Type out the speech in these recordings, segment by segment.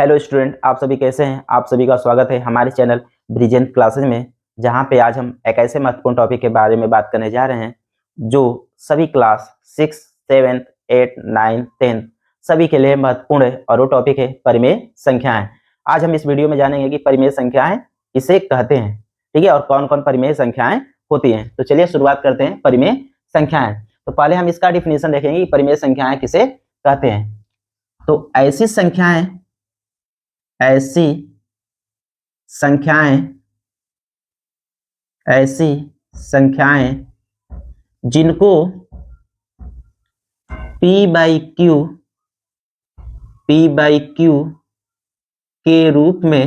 Hello student, आप सभी कैसे हैं। आप सभी का स्वागत है हमारे चैनल ब्रिजेंट क्लासेज में, जहां पे आज हम एक ऐसे महत्वपूर्ण टॉपिक के बारे में बात करने जा रहे हैं जो सभी क्लास 6, 7, 8, 9, 10 सभी के लिए महत्वपूर्ण है, और वो टॉपिक है परिमेय संख्याएं। आज हम इस वीडियो में जानेंगे कि परिमेय संख्याएं किसे कहते हैं, ठीक है, और कौन कौन परिमेय संख्याएं होती हैं। तो चलिए शुरुआत करते हैं परिमेय संख्याएं। तो पहले हम इसका डिफिनेशन देखेंगे कि परिमेय संख्याएं किसे कहते हैं। तो ऐसी संख्याएं जिनको P/Q के रूप में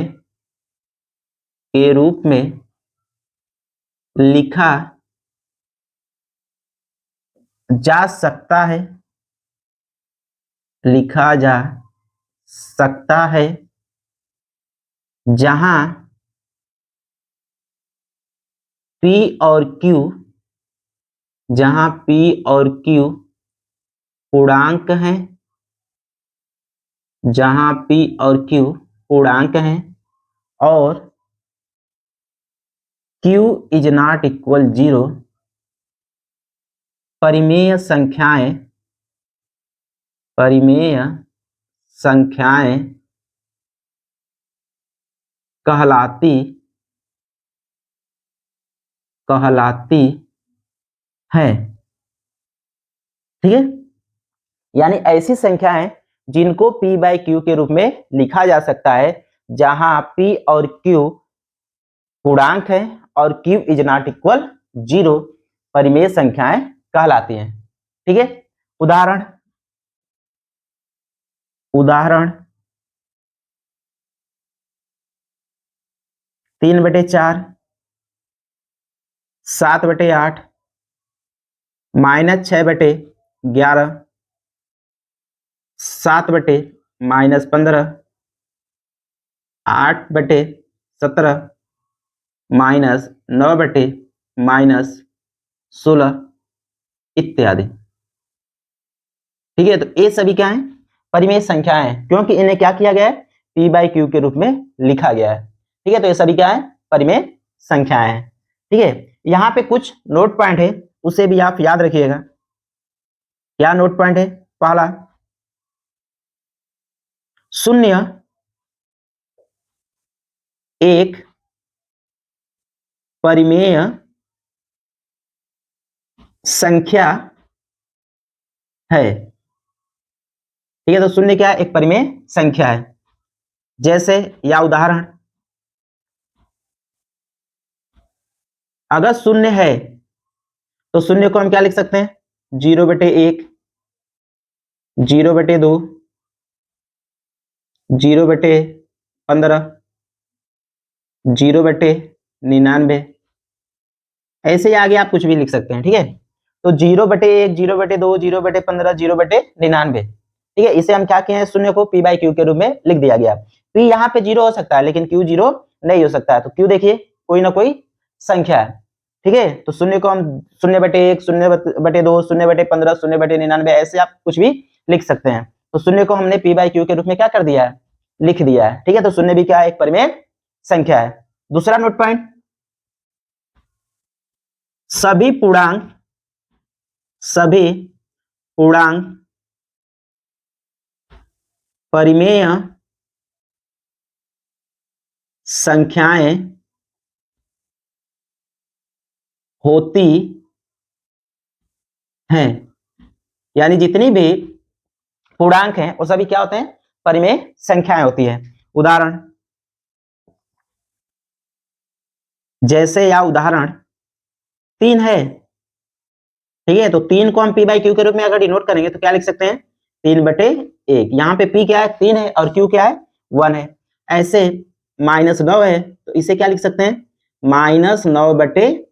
लिखा जा सकता है, जहां P और Q पूर्णांक हैं, और Q is not equal 0। परिमेय संख्याएं कहलाती है, ठीक है। यानी ऐसी संख्याएं जिनको P/Q के रूप में लिखा जा सकता है, जहां P और Q पूर्णांक है और Q इज नॉट इक्वल 0, परिमेय संख्याएं कहलाती हैं, ठीक है। उदाहरण 3/4, 7/8, -6/11, 7/-15, 8/17, -9/-16 इत्यादि, ठीक है। तो ये सभी क्या है, परिमेय संख्याएं हैं, क्योंकि इन्हें क्या किया गया है, P/Q के रूप में लिखा गया है, ठीक है। तो ये सभी क्या है, परिमेय संख्याएं हैं, ठीक है। यहाँ पे कुछ नोट पॉइंट है, उसे भी आप याद रखिएगा। क्या नोट पॉइंट है? पहला, शून्य एक परिमेय संख्या है, ठीक है। तो शून्य क्या है, एक परिमेय संख्या है। जैसे या उदाहरण, अगर शून्य है तो शून्य को हम क्या लिख सकते हैं, 0/1, 0/2, 0/15, 0/99, ऐसे ही आगे आप कुछ भी लिख सकते हैं, ठीक है। तो 0/1, 0/2, 0/15, 0/99, ठीक है। इसे हम क्या किए हैं, शून्य को P/Q के रूप में लिख दिया गया। P यहाँ पे 0 हो सकता है, लेकिन Q 0 नहीं हो सकता है। तो Q देखिए कोई ना कोई संख्या है, ठीक है। तो शून्य को हम 0/1, 0/2, 0/15, 0/99, ऐसे आप कुछ भी लिख सकते हैं। तो शून्य को हमने P/Q के रूप में क्या कर दिया है, लिख दिया है, ठीक है। तो शून्य भी क्या है, एक परिमेय संख्या है। दूसरा नोट पॉइंट, सभी पूर्णांक परिमेय संख्याएं होती हैं, यानी जितनी भी पूर्णांक हैं वो सभी क्या होते हैं, परिमेय संख्याएं होती हैं। उदाहरण, जैसे या उदाहरण 3 है, ठीक है। तो 3 को हम P/Q के रूप में अगर डिनोट करेंगे तो क्या लिख सकते हैं, 3/1। यहाँ पे P क्या है, 3 है, और Q क्या है, 1 है। ऐसे -9 है, तो इसे क्या लिख सकते हैं, -9/1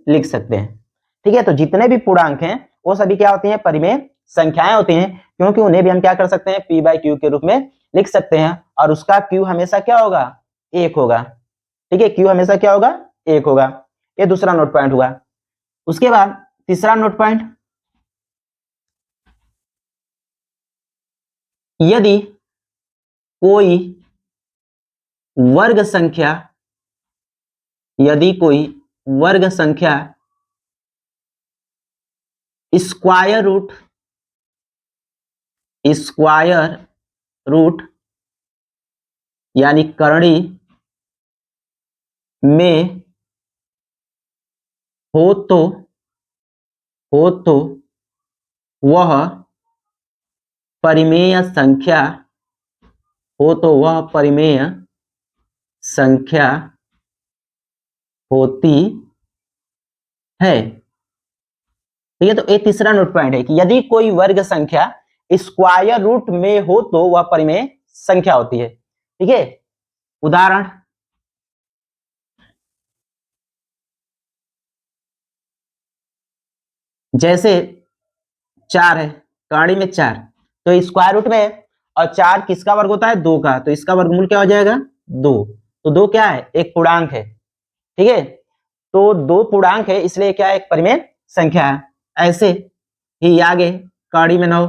लिख सकते हैं, ठीक है। तो जितने भी पूर्णांक हैं वो सभी क्या होती हैं, परिमेय संख्याएं होती हैं, क्योंकि उन्हें भी हम क्या कर सकते हैं, P/Q के रूप में लिख सकते हैं, और उसका Q हमेशा क्या होगा, 1 होगा, ठीक है। Q हमेशा क्या होगा, 1 होगा। ये दूसरा नोट पॉइंट हुआ। उसके बाद तीसरा नोट पॉइंट, यदि कोई वर्ग संख्या, यदि कोई वर्ग संख्या स्क्वायर रूट यानी करड़ी में हो तो वह परिमेय संख्या होती है। ठीक है, तो ये तीसरा नोट पॉइंट है कि यदि कोई वर्ग संख्या स्क्वायर रूट में हो तो वह परिमेय संख्या होती है। ठीक है, उदाहरण जैसे 4 है, कहानी में 4 तो स्क्वायर रूट में है और 4 किसका वर्ग होता है? 2 का, तो इसका वर्गमूल क्या हो जाएगा? 2। तो 2 क्या है? एक पूर्णांक है। ठीक है, तो 2 पूर्णांक है इसलिए क्या है? एक परिमेय संख्या है। ऐसे ही आगे कहानी में 9,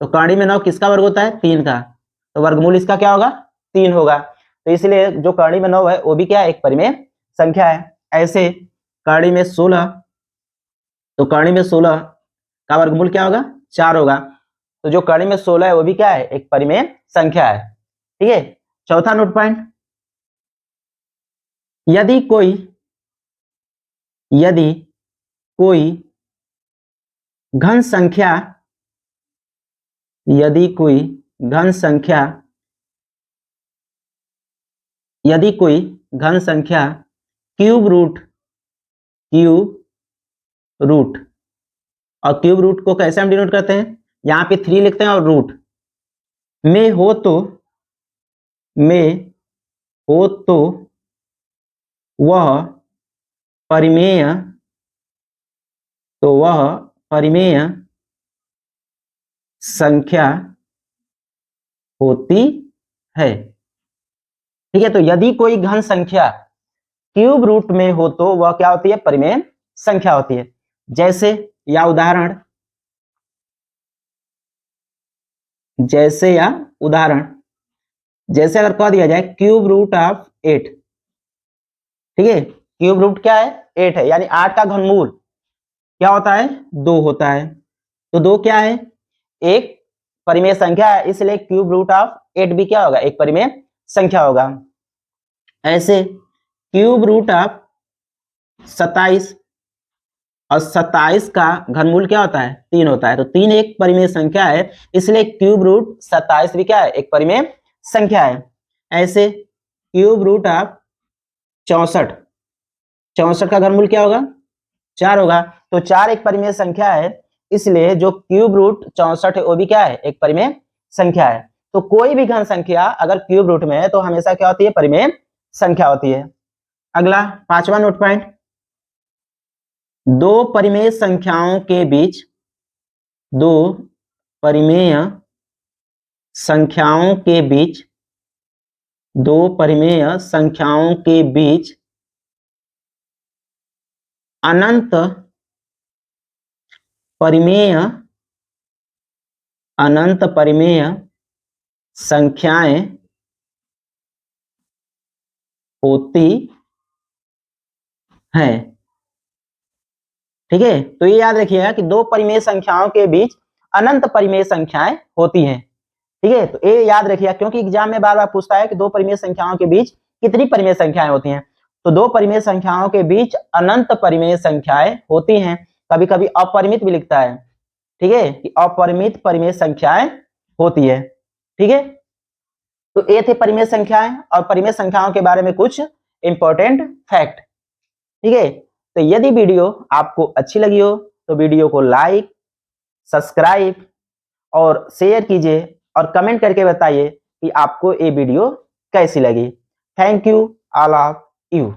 तो कहानी में 9 किसका वर्ग होता है? 3 का, तो वर्गमूल इसका क्या होगा? 3 होगा। तो इसलिए जो कहानी में 9 है वो भी क्या है? एक परिमेय संख्या है। ऐसे कहानी में 16, तो कहानी में 16 का वर्गमूल क्या होगा? 4 होगा। तो जो कहानी में 16 है वो भी क्या है? एक परिमेय संख्या है। ठीक है, चौथा नोट पॉइंट, यदि कोई घन संख्या यदि कोई घन संख्या क्यूब रूट और क्यूब रूट को कैसे हम डिनोट करते हैं? यहाँ पे 3 लिखते हैं और रूट में हो तो वह परिमेय संख्या होती है। ठीक है, तो यदि कोई घन संख्या क्यूब रूट में हो तो वह क्या होती है? परिमेय संख्या होती है। जैसे या उदाहरण जैसे अगर कह दिया जाए क्यूब रूट ऑफ 8, ठीक है, क्यूब रूट क्या है? 8 है, यानी 8 का घनमूल क्या होता है? 2 होता है। तो 2 क्या है? एक परिमेय संख्या है, इसलिए क्यूब रूट ऑफ 8 भी क्या होगा? एक परिमेय संख्या होगा। ऐसे क्यूब रूट ऑफ 27 और 27 का घनमूल क्या होता है? 3 होता है, तो 3 एक परिमेय संख्या है, इसलिए क्यूब रूट 27 भी क्या है? एक परिमेय संख्या है। ऐसे क्यूब रूट ऑफ 64 का घनमूल क्या होगा? 4 होगा। तो 4 एक परिमेय संख्या है, इसलिए जो क्यूब रूट 64 है वो भी क्या है? एक परिमेय संख्या है। तो कोई भी घन संख्या अगर क्यूब रूट में है तो हमेशा क्या होती है? परिमेय संख्या होती है। अगला 5वां नोट पॉइंट, दो परिमेय संख्याओं के बीच अनंत परिमेय संख्याएं होती हैं। ठीक है, तो ये याद रखिएगा कि दो परिमेय संख्याओं के बीच अनंत परिमेय संख्याएं होती हैं। ठीक है, तो ये याद रखिएगा क्योंकि एग्जाम में बार बार पूछता है कि दो परिमेय संख्याओं के बीच कितनी परिमेय संख्याएं होती हैं। तो दो परिमेय संख्याओं के बीच अनंत परिमेय संख्याएं होती हैं। कभी कभी अपरिमित भी लिखता है। ठीक है, कि अपरिमित परिमेय संख्याएं होती है। ठीक है, तो ये थे परिमेय संख्याएं और परिमेय संख्याओं के बारे में कुछ इंपॉर्टेंट फैक्ट। ठीक है, तो यदि वीडियो आपको अच्छी लगी हो तो वीडियो को लाइक, सब्सक्राइब और शेयर कीजिए और कमेंट करके बताइए कि आपको ये वीडियो कैसी लगी। Thank you all of you.